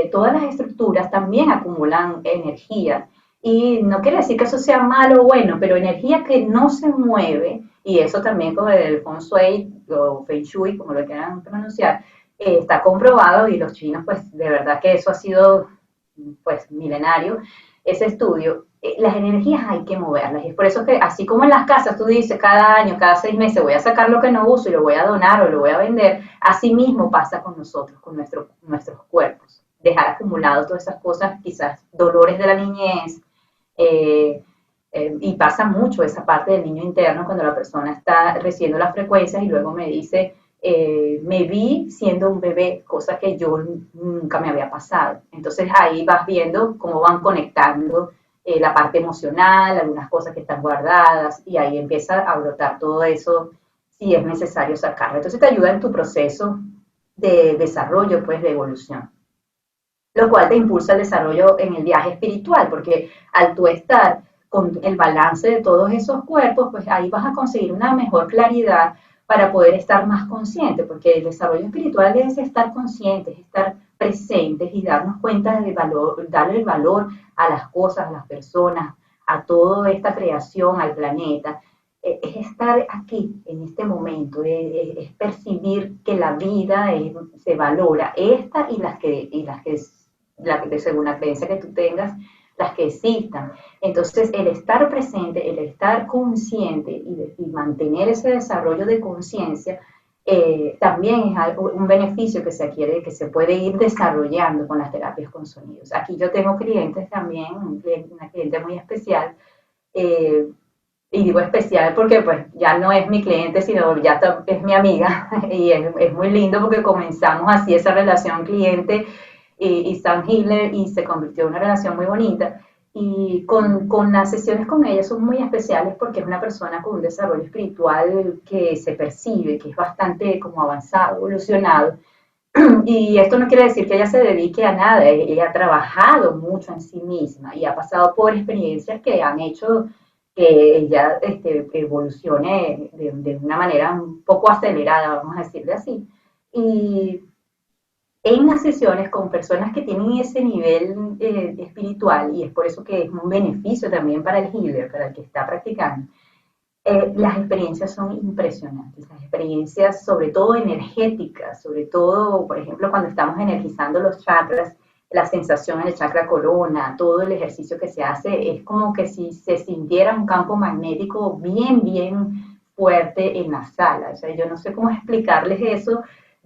todas las estructuras también acumulan energía. Y no quiere decir que eso sea malo o bueno, pero energía que no se mueve, y eso también con el Feng Shui o Feng Shui, como lo quieran pronunciar, está comprobado y los chinos, pues de verdad que eso ha sido pues milenario, ese estudio, las energías hay que moverlas. Y es por eso que, así como en las casas, tú dices cada año, cada 6 meses, voy a sacar lo que no uso y lo voy a donar o lo voy a vender, así mismo pasa con nosotros, con nuestros cuerpos. Dejar acumulado todas esas cosas, quizás dolores de la niñez, y pasa mucho esa parte del niño interno cuando la persona está recibiendo las frecuencias y luego me dice, me vi siendo un bebé, cosa que yo nunca me había pasado. Entonces ahí vas viendo cómo van conectando la parte emocional, algunas cosas que están guardadas, y ahí empieza a brotar todo eso si es necesario sacarlo. Entonces te ayuda en tu proceso de desarrollo, pues de evolución. Lo cual te impulsa el desarrollo en el viaje espiritual, porque al tú estar con el balance de todos esos cuerpos, pues ahí vas a conseguir una mejor claridad para poder estar más consciente, porque el desarrollo espiritual es estar conscientes, estar presentes y darnos cuenta del valor, darle el valor a las cosas, a las personas, a toda esta creación, al planeta. Es estar aquí, en este momento, es percibir que la vida se valora, esta según la creencia que tú tengas, las que existan. Entonces, el estar presente, el estar consciente y mantener ese desarrollo de conciencia, también es un beneficio que se adquiere, que se puede ir desarrollando con las terapias con sonidos. Aquí yo tengo clientes también, una cliente muy especial, y digo especial porque pues ya no es mi cliente, sino ya es mi amiga, y es muy lindo porque comenzamos así esa relación cliente y Sam Hitler, y se convirtió en una relación muy bonita. Y con las sesiones con ella son muy especiales porque es una persona con un desarrollo espiritual que se percibe, que es bastante como avanzado, evolucionado. Y esto no quiere decir que ella se dedique a nada, ella ha trabajado mucho en sí misma y ha pasado por experiencias que han hecho que ella evolucione de una manera un poco acelerada, vamos a decirle así. Y en las sesiones con personas que tienen ese nivel espiritual, y es por eso que es un beneficio también para el healer, para el que está practicando, las experiencias son impresionantes, las experiencias sobre todo energéticas, sobre todo, por ejemplo, cuando estamos energizando los chakras, la sensación en el chakra corona, todo el ejercicio que se hace, es como que si se sintiera un campo magnético bien, bien fuerte en la sala. O sea, yo no sé cómo explicarles eso,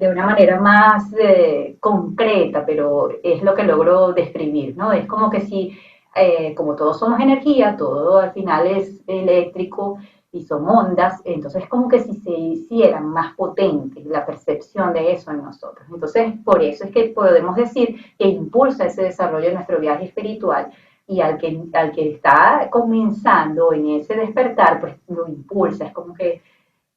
de una manera más concreta, pero es lo que logro describir, ¿no? Es como que si, como todos somos energía, todo al final es eléctrico y son ondas, entonces es como que si se hiciera más potente la percepción de eso en nosotros. Entonces, por eso es que podemos decir que impulsa ese desarrollo de nuestro viaje espiritual y al que está comenzando en ese despertar, pues lo impulsa, es como que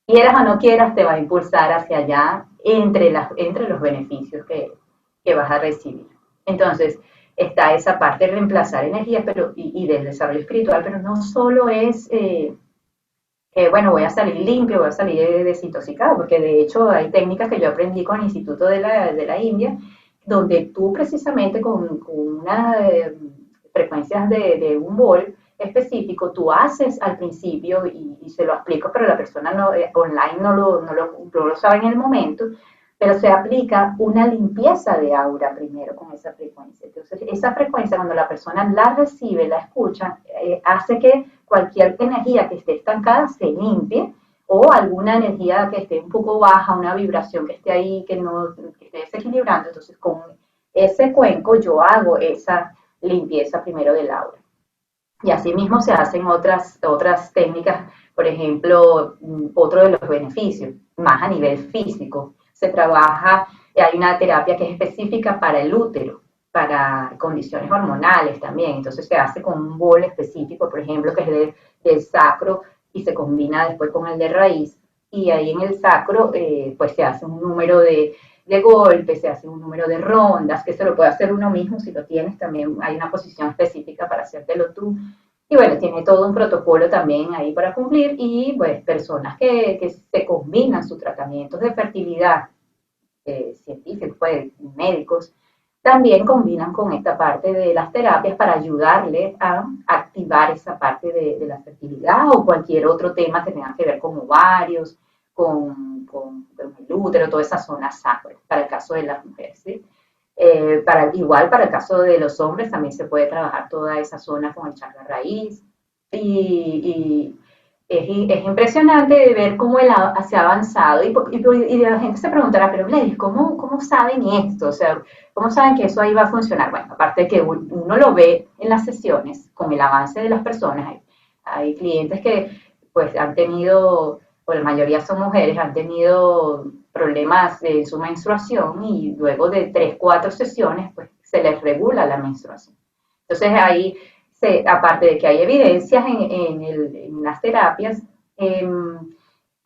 quieras o no quieras, te va a impulsar hacia allá entre los beneficios que vas a recibir. Entonces, está esa parte de reemplazar energía y del desarrollo espiritual, pero no solo es que, bueno, voy a salir limpio, voy a salir desintoxicado, porque de hecho hay técnicas que yo aprendí con el Instituto de la India, donde tú precisamente con unas frecuencias de un bol específico, tú haces al principio, y se lo explico, pero la persona no, online no lo sabe en el momento, pero se aplica una limpieza de aura primero con esa frecuencia. Entonces, esa frecuencia, cuando la persona la recibe, la escucha, hace que cualquier energía que esté estancada se limpie, o alguna energía que esté un poco baja, una vibración que esté ahí, que esté desequilibrando. Entonces, con ese cuenco yo hago esa limpieza primero del aura. Y asimismo se hacen otras técnicas, por ejemplo, otro de los beneficios, más a nivel físico, se trabaja, hay una terapia que es específica para el útero, para condiciones hormonales también, entonces se hace con un bol específico, por ejemplo, que es del sacro y se combina después con el de raíz, y ahí en el sacro pues se hace un número de golpes, se hace un número de rondas, que se lo puede hacer uno mismo si lo tienes, también hay una posición específica para hacértelo tú. Y bueno, tiene todo un protocolo también ahí para cumplir y pues personas que se combinan sus tratamientos de fertilidad, científicos, pues, médicos, también combinan con esta parte de las terapias para ayudarle a activar esa parte de la fertilidad o cualquier otro tema que tenga que ver con ovarios, con el útero, toda esa zona sacra, para el caso de las mujeres, ¿sí? Igual para el caso de los hombres también se puede trabajar toda esa zona con el chakra raíz y es impresionante ver cómo se ha avanzado y la gente se preguntará, pero Gladys, ¿cómo saben esto? O sea, ¿cómo saben que eso ahí va a funcionar? Bueno, aparte de que uno lo ve en las sesiones con el avance de las personas, hay clientes que pues han tenido, o la mayoría son mujeres, han tenido problemas en su menstruación y luego de 3, 4 sesiones, pues se les regula la menstruación. Entonces ahí, aparte de que hay evidencias en las terapias, eh,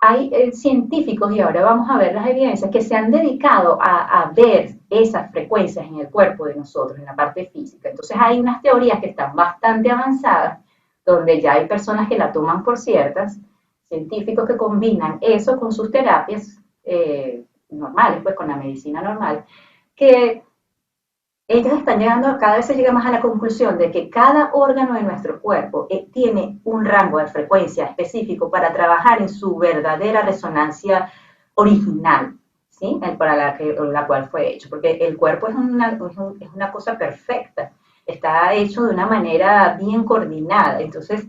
hay científicos, y ahora vamos a ver las evidencias, que se han dedicado a ver esas frecuencias en el cuerpo de nosotros, en la parte física. Entonces hay unas teorías que están bastante avanzadas, donde ya hay personas que la toman por ciertas, científicos que combinan eso con sus terapias normales, pues con la medicina normal, que ellos están llegando, cada vez se llega más a la conclusión de que cada órgano de nuestro cuerpo tiene un rango de frecuencia específico para trabajar en su verdadera resonancia original, ¿sí? Para la cual fue hecho, porque el cuerpo es una cosa perfecta, está hecho de una manera bien coordinada, entonces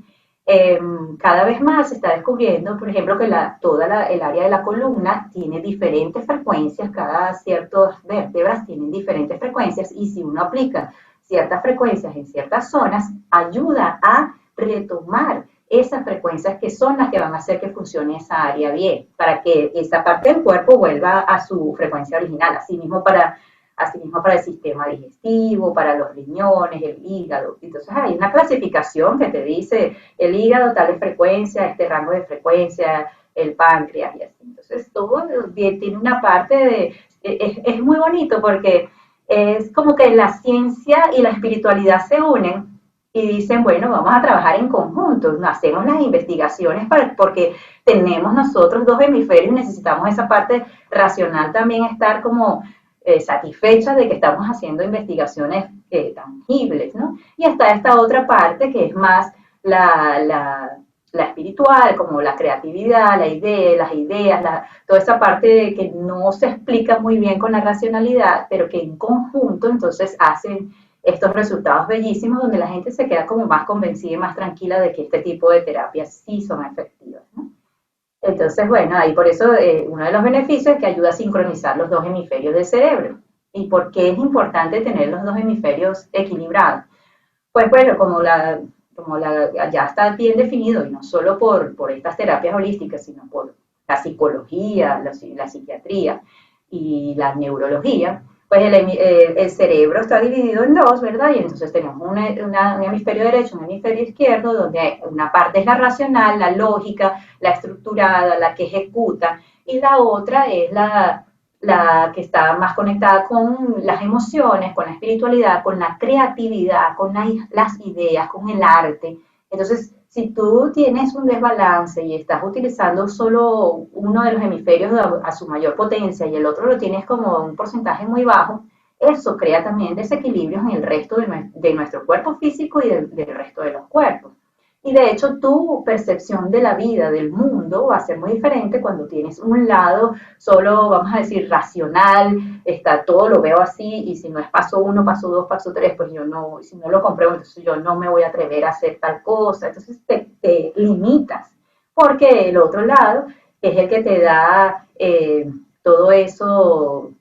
cada vez más se está descubriendo, por ejemplo, que el área de la columna tiene diferentes frecuencias, cada ciertas vértebras tienen diferentes frecuencias y si uno aplica ciertas frecuencias en ciertas zonas, ayuda a retomar esas frecuencias que son las que van a hacer que funcione esa área bien, para que esa parte del cuerpo vuelva a su frecuencia original, asimismo para el sistema digestivo, para los riñones, el hígado. Entonces hay una clasificación que te dice el hígado tal frecuencia, este rango de frecuencia, el páncreas y así. Entonces todo tiene una parte es muy bonito porque es como que la ciencia y la espiritualidad se unen y dicen, bueno, vamos a trabajar en conjunto, hacemos las investigaciones porque tenemos nosotros dos hemisferios y necesitamos esa parte racional también estar como satisfechas de que estamos haciendo investigaciones tangibles, ¿no? Y está esta otra parte que es más la espiritual, como la creatividad, las ideas, toda esa parte que no se explica muy bien con la racionalidad, pero que en conjunto entonces hacen estos resultados bellísimos donde la gente se queda como más convencida y más tranquila de que este tipo de terapias sí son efectivas, ¿no? Entonces, bueno, ahí por eso uno de los beneficios es que ayuda a sincronizar los dos hemisferios del cerebro. ¿Y por qué es importante tener los dos hemisferios equilibrados? Pues bueno, ya está bien definido, y no solo por estas terapias holísticas, sino por la psicología, la psiquiatría y la neurología, pues el cerebro está dividido en dos, ¿verdad? Y entonces tenemos un hemisferio derecho, un hemisferio izquierdo, donde una parte es la racional, la lógica, la estructurada, la que ejecuta, y la otra es la que está más conectada con las emociones, con la espiritualidad, con la creatividad, con las ideas, con el arte. Entonces, si tú tienes un desbalance y estás utilizando solo uno de los hemisferios a su mayor potencia y el otro lo tienes como un porcentaje muy bajo, eso crea también desequilibrios en el resto de nuestro cuerpo físico y del resto de los cuerpos. Y de hecho tu percepción de la vida, del mundo, va a ser muy diferente cuando tienes un lado solo, vamos a decir, racional, está todo lo veo así, y si no es paso uno, paso dos, paso tres, pues yo no, si no lo compruebo, entonces yo no me voy a atrever a hacer tal cosa, entonces te limitas, porque el otro lado es el que te da todo eso,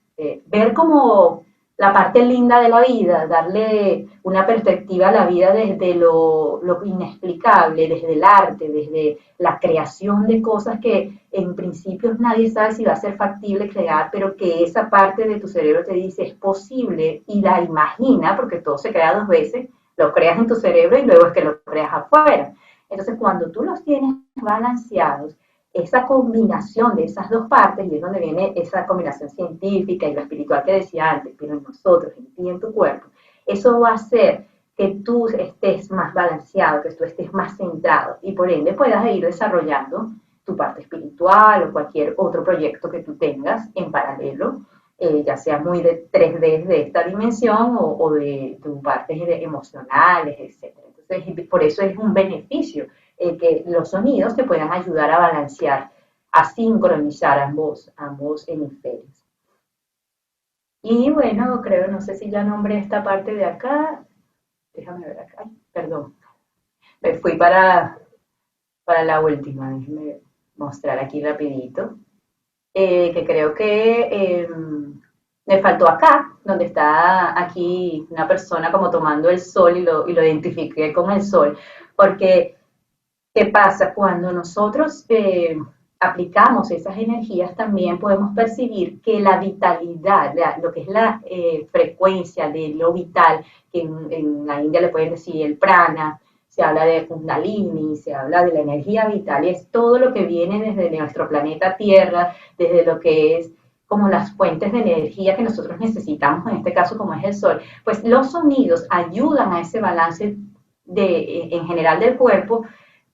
ver como la parte linda de la vida, darle una perspectiva a la vida desde lo inexplicable, desde el arte, desde la creación de cosas que en principio nadie sabe si va a ser factible crear, pero que esa parte de tu cerebro te dice es posible y la imagina, porque todo se crea dos veces, lo creas en tu cerebro y luego es que lo creas afuera. Entonces, cuando tú los tienes balanceados, esa combinación de esas dos partes, y es donde viene esa combinación científica y lo espiritual que decía antes, pero en nosotros, en ti, en tu cuerpo, eso va a hacer que tú estés más balanceado, que tú estés más centrado y por ende puedas ir desarrollando tu parte espiritual o cualquier otro proyecto que tú tengas en paralelo, ya sea muy de 3D de esta dimensión o de tu partes emocionales, etcétera. Entonces, por eso es un beneficio que los sonidos te puedan ayudar a balancear, a sincronizar ambos hemisferios. Y bueno, creo, no sé si ya nombré esta parte de acá. Déjame ver acá. Perdón. Me fui para la última. Déjame mostrar aquí rapidito. Que creo que me faltó acá, donde está aquí una persona como tomando el sol y lo identifiqué con el sol. Porque ¿qué pasa? Cuando nosotros aplicamos esas energías, también podemos percibir que la vitalidad, lo que es la frecuencia de lo vital, que en la India le pueden decir el prana, se habla de Kundalini, se habla de la energía vital, y es todo lo que viene desde nuestro planeta Tierra, desde lo que es como las fuentes de energía que nosotros necesitamos, en este caso como es el sol, pues los sonidos ayudan a ese balance en general del cuerpo,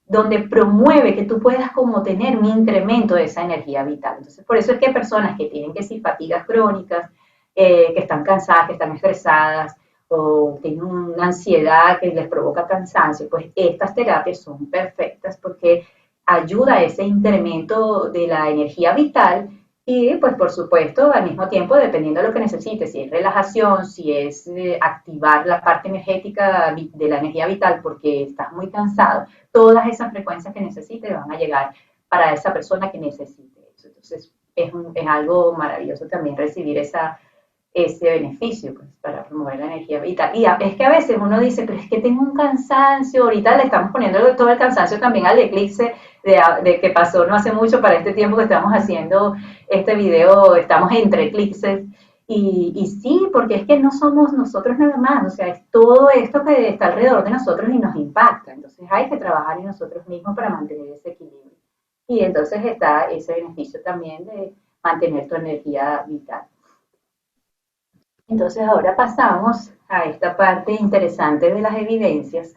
donde promueve que tú puedas como tener un incremento de esa energía vital. Entonces, por eso es que hay personas que tienen que sí fatigas crónicas, que están cansadas, que están estresadas, o tienen una ansiedad que les provoca cansancio, pues estas terapias son perfectas porque ayuda a ese incremento de la energía vital y pues por supuesto al mismo tiempo dependiendo de lo que necesites, si es relajación, si es activar la parte energética de la energía vital porque estás muy cansado, todas esas frecuencias que necesite van a llegar para esa persona que necesite eso. Entonces, es algo maravilloso también recibir ese beneficio pues, para promover la energía vital. Y es que a veces uno dice, pero es que tengo un cansancio, ahorita le estamos poniendo todo el cansancio también al eclipse de que pasó no hace mucho para este tiempo que estamos haciendo este video, estamos entre eclipses. Y sí, porque es que no somos nosotros nada más, o sea, es todo esto que está alrededor de nosotros y nos impacta. Entonces hay que trabajar en nosotros mismos para mantener ese equilibrio. Y entonces está ese beneficio también de mantener tu energía vital. Entonces ahora pasamos a esta parte interesante de las evidencias,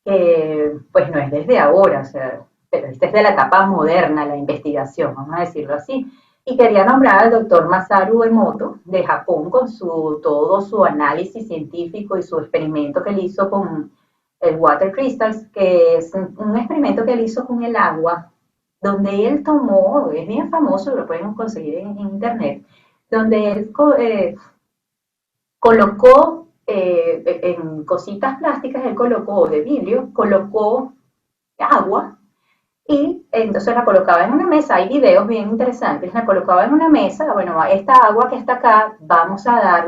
que pues no es desde ahora, o sea, pero esta es de la etapa moderna, la investigación, vamos a decirlo así. Y quería nombrar al doctor Masaru Emoto de Japón con todo su análisis científico y su experimento que él hizo con el Water Crystals, que es un experimento que él hizo con el agua, donde él tomó, es bien famoso, lo pueden conseguir en internet, donde él colocó en cositas plásticas, él colocó de vidrio, colocó agua y entonces la colocaba en una mesa, hay videos bien interesantes, la colocaba en una mesa, bueno, esta agua que está acá, vamos a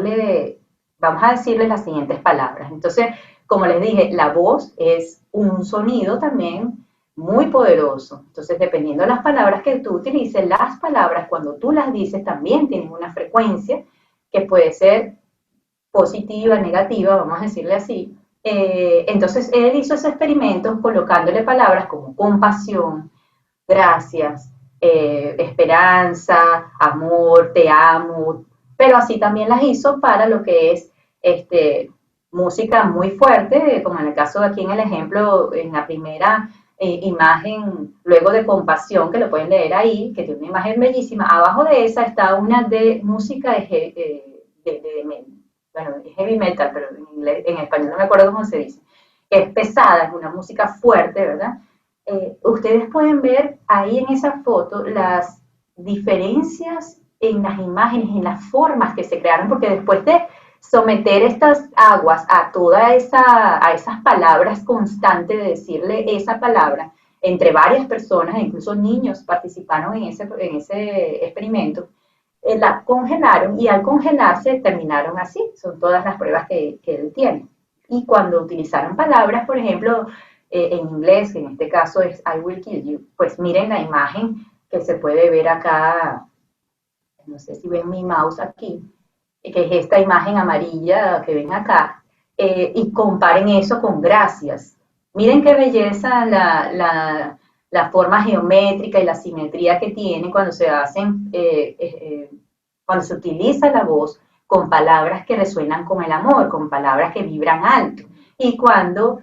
decirle las siguientes palabras. Entonces, como les dije, la voz es un sonido también muy poderoso. Entonces, dependiendo de las palabras que tú utilices, las palabras cuando tú las dices también tienen una frecuencia que puede ser positiva, negativa, vamos a decirle así. Entonces, él hizo ese experimento colocándole palabras como compasión, gracias, esperanza, amor, te amo, pero así también las hizo para lo que es música muy fuerte, como en el caso de aquí en el ejemplo, en la primera imagen, luego de compasión, que lo pueden leer ahí, que tiene una imagen bellísima, abajo de esa está una de música bueno, es heavy metal, pero en, inglés, en español no me acuerdo cómo se dice, que es pesada, es una música fuerte, ¿verdad? Ustedes pueden ver ahí en esa foto las diferencias en las imágenes, en las formas que se crearon, porque después de someter estas aguas a a esas palabras constantes, de decirle esa palabra entre varias personas, incluso niños participaron en ese experimento, la congelaron y al congelarse terminaron así, son todas las pruebas que él tiene. Y cuando utilizaron palabras, por ejemplo, en inglés, que en este caso es I will kill you, pues miren la imagen que se puede ver acá, no sé si ven mi mouse aquí, que es esta imagen amarilla que ven acá, y comparen eso con gracias. Miren qué belleza la forma geométrica y la simetría que tiene cuando se hacen, cuando se utiliza la voz con palabras que resuenan con el amor, con palabras que vibran alto, y cuando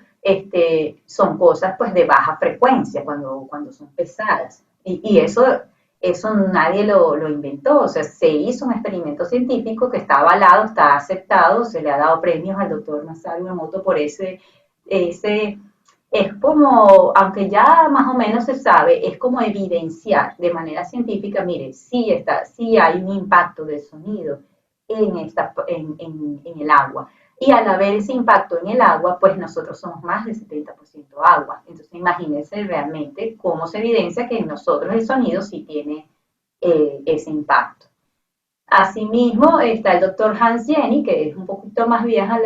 son cosas pues de baja frecuencia, cuando son pesadas. Y eso nadie lo inventó, o sea, se hizo un experimento científico que está avalado, está aceptado, se le ha dado premios al doctor Masaru Emoto por ese, es como, aunque ya más o menos se sabe, es como evidenciar de manera científica, mire, sí hay un impacto del sonido en el agua. Y al haber ese impacto en el agua, pues nosotros somos más del 70% agua. Entonces imagínense realmente cómo se evidencia que en nosotros el sonido sí tiene ese impacto. Asimismo está el doctor Hans Jenny, que es un poquito más vieja,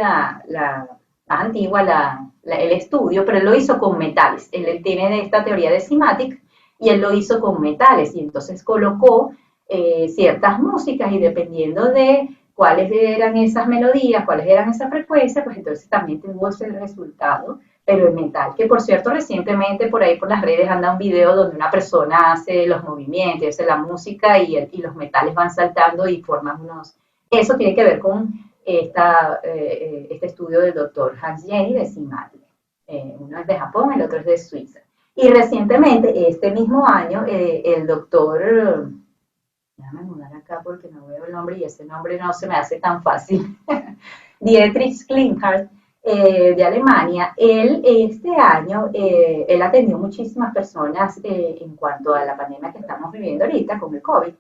más antigua el estudio, pero él lo hizo con metales. Él tiene esta teoría de Simatic y él lo hizo con metales y entonces colocó ciertas músicas y dependiendo de cuáles eran esas melodías, cuáles eran esas frecuencias, pues entonces también tuvo ese resultado, pero en metal, que por cierto recientemente por ahí por las redes anda un video donde una persona hace los movimientos, hace la música y los metales van saltando y forman unos... Eso tiene que ver con este estudio del doctor Hans Jenny de Simatic. Uno es de Japón, el otro es de Suiza. Y recientemente, este mismo año, el doctor, déjame mudar acá porque no veo el nombre y ese nombre no se me hace tan fácil, Dietrich Klinghardt, de Alemania, él este año, él atendió muchísimas personas en cuanto a la pandemia que estamos viviendo ahorita con el COVID,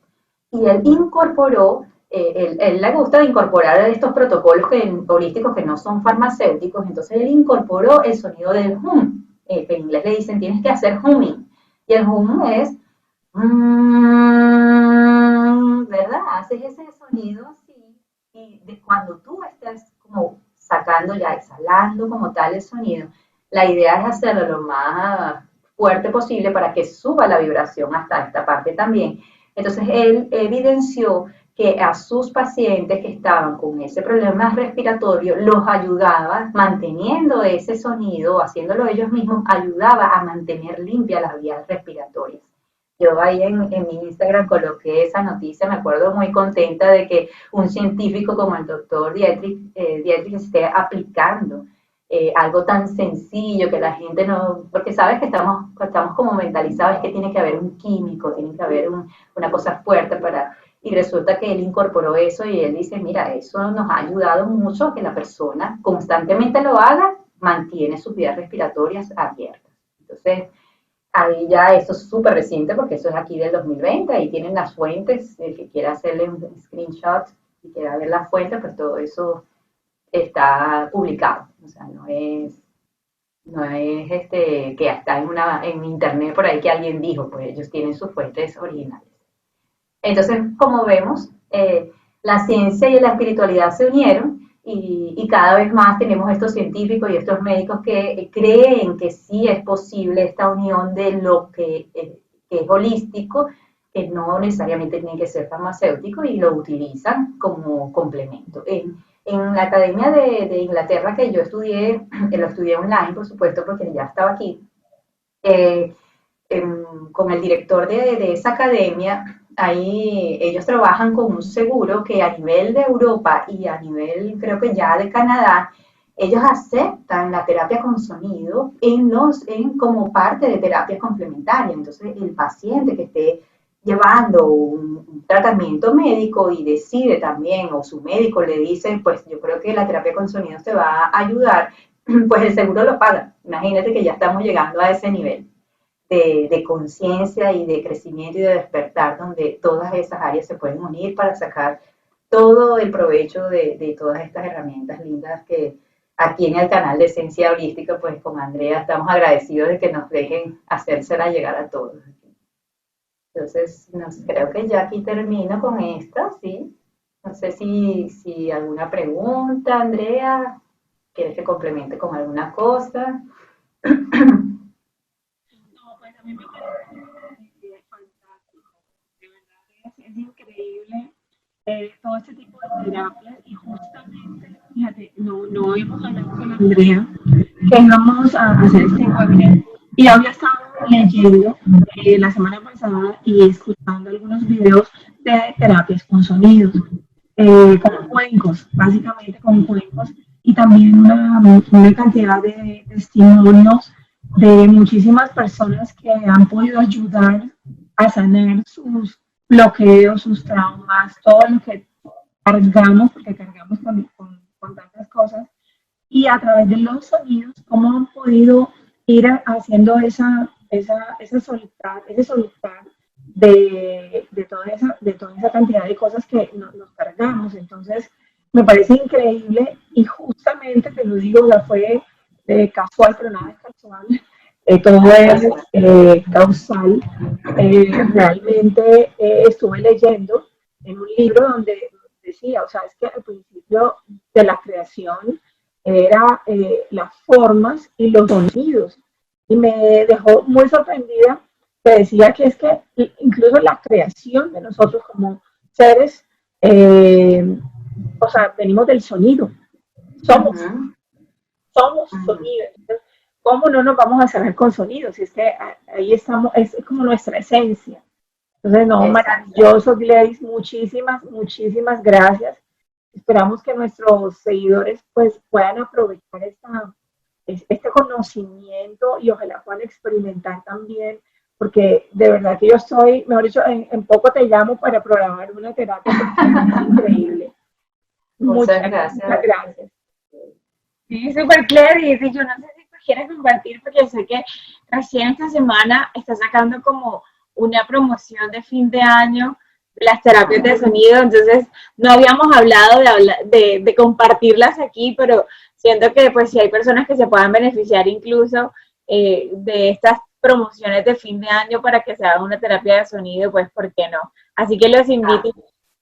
y él incorporó, él le gusta incorporar estos protocolos holísticos que no son farmacéuticos, entonces él incorporó el sonido del hum, que en inglés le dicen tienes que hacer humming, y el hum es ¿verdad? Haces ese sonido así y cuando tú estás como sacando ya, exhalando como tal el sonido, la idea es hacerlo lo más fuerte posible para que suba la vibración hasta esta parte también. Entonces él evidenció que a sus pacientes que estaban con ese problema respiratorio los ayudaba manteniendo ese sonido, haciéndolo ellos mismos, ayudaba a mantener limpias las vías respiratorias. Yo ahí en mi Instagram coloqué esa noticia, me acuerdo muy contenta de que un científico como el doctor Dietrich esté aplicando algo tan sencillo que la gente no, porque sabes que estamos como mentalizados, es que tiene que haber un químico, tiene que haber una cosa fuerte para, y resulta que él incorporó eso y él dice, mira, eso nos ha ayudado mucho a que la persona constantemente lo haga, mantiene sus vías respiratorias abiertas. Entonces, ahí ya eso es súper reciente porque eso es aquí del 2020, ahí tienen las fuentes, el que quiera hacerle un screenshot y quiera ver las fuentes, pues todo eso está publicado, o sea, no es No es que está en internet por ahí que alguien dijo, pues ellos tienen sus fuentes originales. Entonces, como vemos, la ciencia y la espiritualidad se unieron y cada vez más tenemos estos científicos y estos médicos que creen que sí es posible esta unión de lo que es holístico, que no necesariamente tiene que ser farmacéutico y lo utilizan como complemento. En la academia de Inglaterra que yo estudié, lo estudié online, por supuesto, porque ya estaba aquí, eh, con el director de esa academia, ahí ellos trabajan con un seguro que a nivel de Europa y a nivel creo que ya de Canadá, ellos aceptan la terapia con sonido como parte de terapia complementaria. Entonces, el paciente que esté llevando un tratamiento médico y decide también, o su médico le dice, pues yo creo que la terapia con sonido te va a ayudar, pues el seguro lo paga. Imagínate que ya estamos llegando a ese nivel de conciencia y de crecimiento y de despertar, donde todas esas áreas se pueden unir para sacar todo el provecho de todas estas herramientas lindas que aquí en el canal de Esencia Holística, pues con Andrea estamos agradecidos de que nos dejen hacérsela llegar a todos. Entonces, creo que ya aquí termino con esta, ¿sí? No sé si alguna pregunta, Andrea, quieres que complemente con alguna cosa. No, pues a mí me parece fantástico. De verdad es increíble todo este tipo de terapias y justamente, fíjate, no hemos hablado con Andrea que íbamos a hacer este webinar y había estado leyendo la semana pasada y escuchando algunos videos de terapias con sonidos, con cuencos, básicamente con cuencos y también una cantidad de testimonios de muchísimas personas que han podido ayudar a sanar sus bloqueos, sus traumas, todo lo que cargamos, porque cargamos con tantas cosas, y a través de los sonidos, cómo han podido ir haciendo ese soltar de toda esa cantidad de cosas que nos cargamos. Entonces, me parece increíble y justamente te lo digo, ya fue casual, pero nada es casual. Todo es causal. Realmente estuve leyendo en un libro donde decía, o sea, es que al principio de la creación era las formas y los sonidos. Y me dejó muy sorprendida que decía que es que incluso la creación de nosotros como seres, o sea, venimos del sonido, somos, Ujú, somos ujú. sonido. Entonces, ¿cómo no nos vamos a cerrar con sonidos? Si es que ahí estamos, es como nuestra esencia. Entonces, no, Exacto. maravilloso, Gladys, muchísimas, muchísimas gracias. Esperamos que nuestros seguidores pues puedan aprovechar este conocimiento y ojalá puedan experimentar también, porque de verdad que yo estoy, mejor dicho, en poco te llamo para programar una terapia porque es increíble. Muchas Muchas, muchas gracias. gracias. Sí, súper claro. Y yo no sé si tú quieres compartir, porque sé que recién esta semana está sacando como una promoción de fin de año de las terapias de sonido. Entonces, no habíamos hablado de compartirlas aquí, pero siento que pues si hay personas que se puedan beneficiar incluso de estas promociones de fin de año para que se haga una terapia de sonido, pues ¿por qué no? Así que los invito a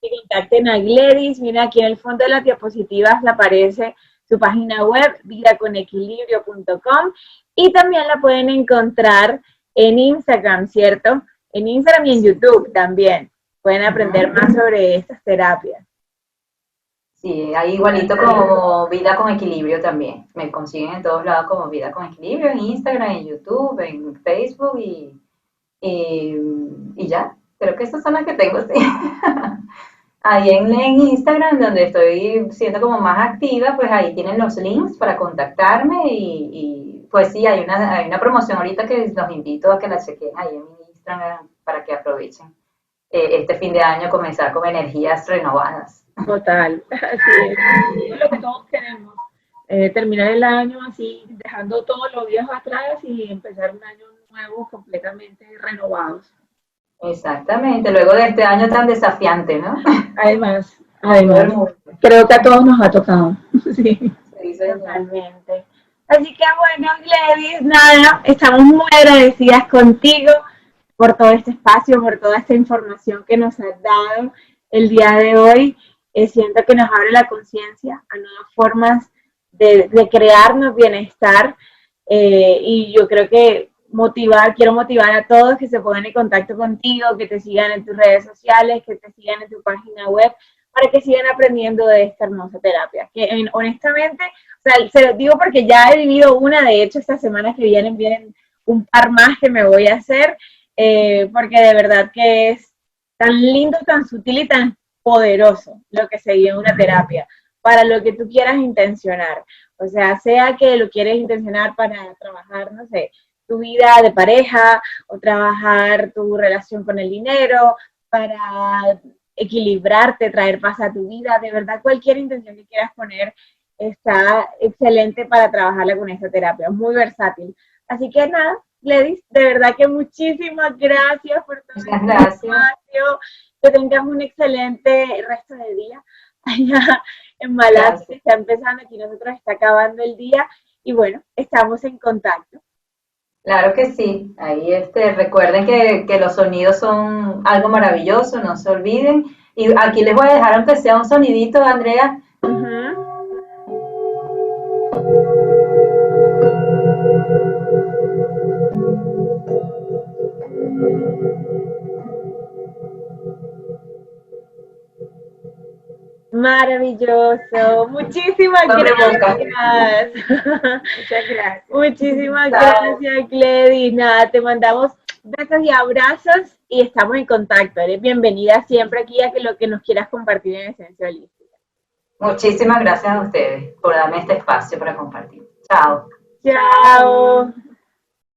que contacten a Gladys. Mira, aquí en el fondo de las diapositivas le aparece su página web, vidaconequilibrio.com, y también la pueden encontrar en Instagram, ¿cierto? En Instagram y en YouTube también. Pueden aprender Ujú. más sobre estas terapias. Sí, ahí igualito como Vida con Equilibrio también. Me consiguen en todos lados como Vida con Equilibrio, en Instagram, en YouTube, en Facebook y, y ya. Creo que esas son las que tengo, sí. Ahí en Instagram, donde estoy siendo como más activa, pues ahí tienen los links para contactarme pues sí, hay una promoción ahorita que los invito a que la chequen ahí en mi Instagram para que aprovechen este fin de año comenzar con energías renovadas. Total, así es. Es lo que todos queremos. Terminar el año así, dejando todo lo viejo atrás y empezar un año nuevo completamente renovados. Exactamente, luego de este año tan desafiante, ¿no? Además, A todo el además, mundo. creo que a todos nos ha tocado. Sí, Sí, señor. totalmente. Así que bueno, Gladys, nada, estamos muy agradecidas contigo por todo este espacio, por toda esta información que nos has dado el día de hoy. Siento que nos abre la conciencia a nuevas formas de crearnos bienestar y yo creo que quiero motivar a todos que se pongan en contacto contigo, que te sigan en tus redes sociales, que te sigan en tu página web, para que sigan aprendiendo de esta hermosa terapia. Que honestamente, o sea, se los digo porque ya he vivido una, de hecho, estas semanas que vienen un par más que me voy a hacer, porque de verdad que es tan lindo, tan sutil y tan poderoso lo que se vive en una terapia, para lo que tú quieras intencionar. O sea que lo quieres intencionar para trabajar, no sé, tu vida de pareja o trabajar tu relación con el dinero, para equilibrarte, traer paz a tu vida, de verdad cualquier intención que quieras poner está excelente para trabajarla con esta terapia, muy versátil. Así que nada, Gladys, de verdad que muchísimas gracias por todo Muchas este gracias. espacio, que tengas un excelente resto de día allá en Malasia, que Gracias. está empezando, aquí nosotros está acabando el día y bueno, estamos en contacto. Claro que sí. Ahí recuerden que los sonidos son algo maravilloso, no se olviden. Y aquí les voy a dejar aunque sea un sonidito, Andrea. Uh -huh. Maravilloso. Muchísimas Sobre boca. gracias. Muchas gracias. Muchísimas Chao. gracias, Gladys. Nada, te mandamos besos y abrazos y estamos en contacto. Eres bienvenida siempre aquí a que lo que nos quieras compartir en Esencia Holística. Muchísimas gracias a ustedes por darme este espacio para compartir. Chao. Chao.